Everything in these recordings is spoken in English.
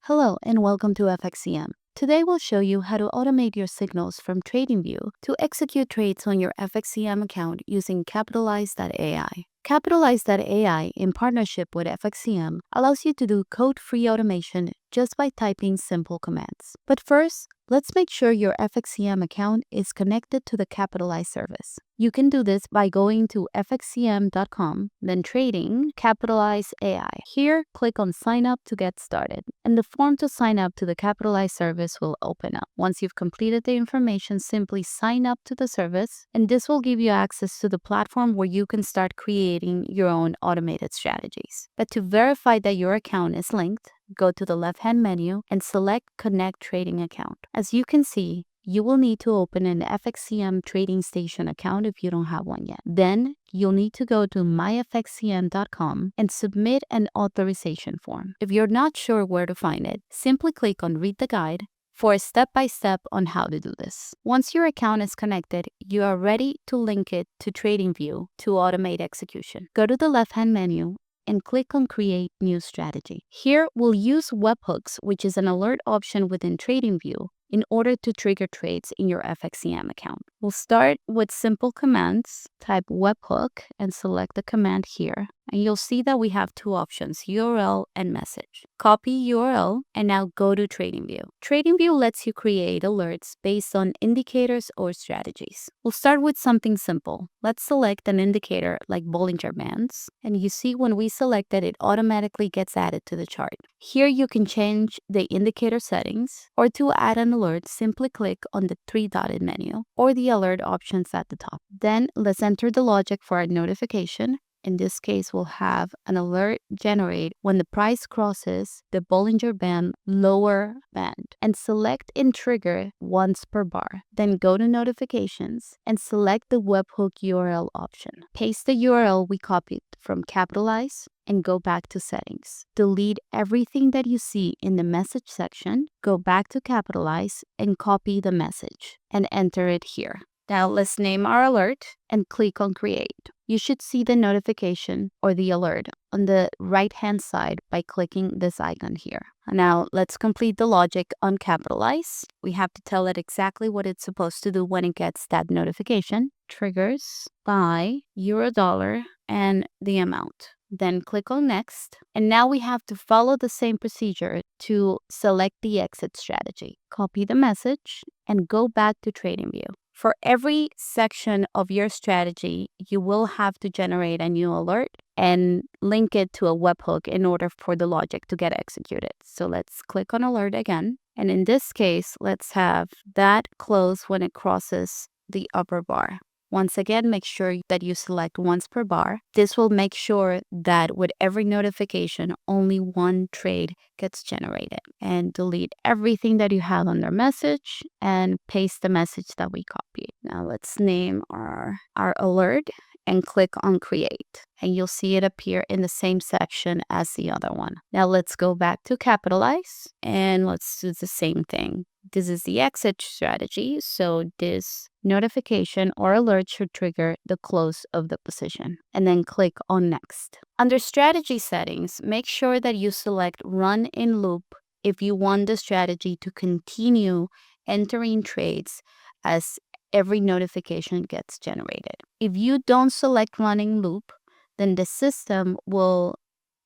Hello and welcome to FXCM. Today we'll show you how to automate your signals from TradingView to execute trades on your FXCM account using Capitalise.ai. Capitalise.ai, in partnership with FXCM, allows you to do code-free automation just by typing simple commands. But first, let's make sure your FXCM account is connected to the Capitalise service. You can do this by going to FXCM.com, then trading Capitalise.ai. Here, click on Sign Up to get started, and the form to sign up to the Capitalise service will open up. Once you've completed the information, simply sign up to the service, and this will give you access to the platform where you can start creating your own automated strategies. But to verify that your account is linked, go to the left-hand menu and select Connect Trading Account. As you can see, you will need to open an FXCM Trading Station account if you don't have one yet. Then, you'll need to go to myfxcm.com and submit an authorization form. If you're not sure where to find it, simply click on Read the Guide for a step-by-step on how to do this. Once your account is connected, you are ready to link it to TradingView to automate execution. Go to the left-hand menu and click on Create New Strategy. Here, we'll use webhooks, which is an alert option within TradingView, in order to trigger trades in your FXCM account. We'll start with simple commands. Type webhook and select the command here. And you'll see that we have two options, URL and message. Copy URL and now go to TradingView. TradingView lets you create alerts based on indicators or strategies. We'll start with something simple. Let's select an indicator like Bollinger Bands. And you see when we select it automatically gets added to the chart. Here you can change the indicator settings, or to add an alert, simply click on the three-dotted menu or the alert options at the top. Then let's enter the logic for our notification. In this case, we'll have an alert generate when the price crosses the Bollinger Band lower band, and select and trigger once per bar. Then go to notifications and select the webhook URL option. Paste the URL we copied from Capitalise and go back to settings. Delete everything that you see in the message section, go back to Capitalise and copy the message and enter it here. Now let's name our alert and click on Create. You should see the notification or the alert on the right-hand side by clicking this icon here. Now let's complete the logic on Capitalise. We have to tell it exactly what it's supposed to do when it gets that notification. Triggers by $, and the amount. Then click on Next. And now we have to follow the same procedure to select the exit strategy. Copy the message and go back to TradingView. For every section of your strategy, you will have to generate a new alert and link it to a webhook in order for the logic to get executed. So let's click on Alert again. And in this case, let's have that close when it crosses the upper bar. Once again, make sure that you select once per bar. This will make sure that with every notification, only one trade gets generated. And delete everything that you have under message and paste the message that we copied. Now let's name our alert and click on Create. And you'll see it appear in the same section as the other one. Now let's go back to Capitalise and let's do the same thing. This is the exit strategy, so this notification or alert should trigger the close of the position. And then click on Next. Under Strategy Settings, make sure that you select Run in Loop if you want the strategy to continue entering trades as every notification gets generated. If you don't select Running Loop, then the system will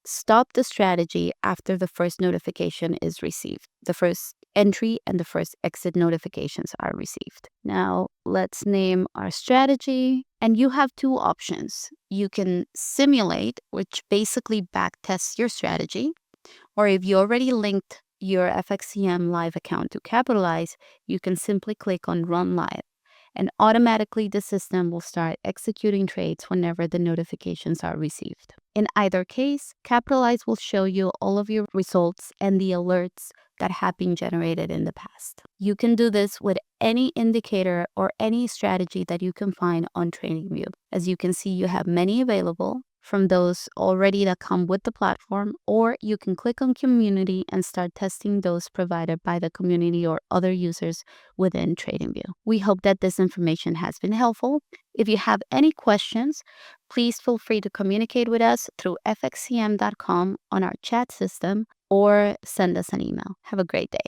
stop the strategy after the first notification is received. The first entry and the first exit notifications are received. Now let's name our strategy, and you have two options. You can simulate, which basically back tests your strategy, or if you already linked your FXCM live account to Capitalise, you can simply click on Run Live. And automatically the system will start executing trades whenever the notifications are received. In either case, Capitalise will show you all of your results and the alerts that have been generated in the past. You can do this with any indicator or any strategy that you can find on TradingView. As you can see, you have many available from those already that come with the platform, or you can click on Community and start testing those provided by the community or other users within TradingView. We hope that this information has been helpful. If you have any questions, please feel free to communicate with us through FXCM.com on our chat system or send us an email. Have a great day.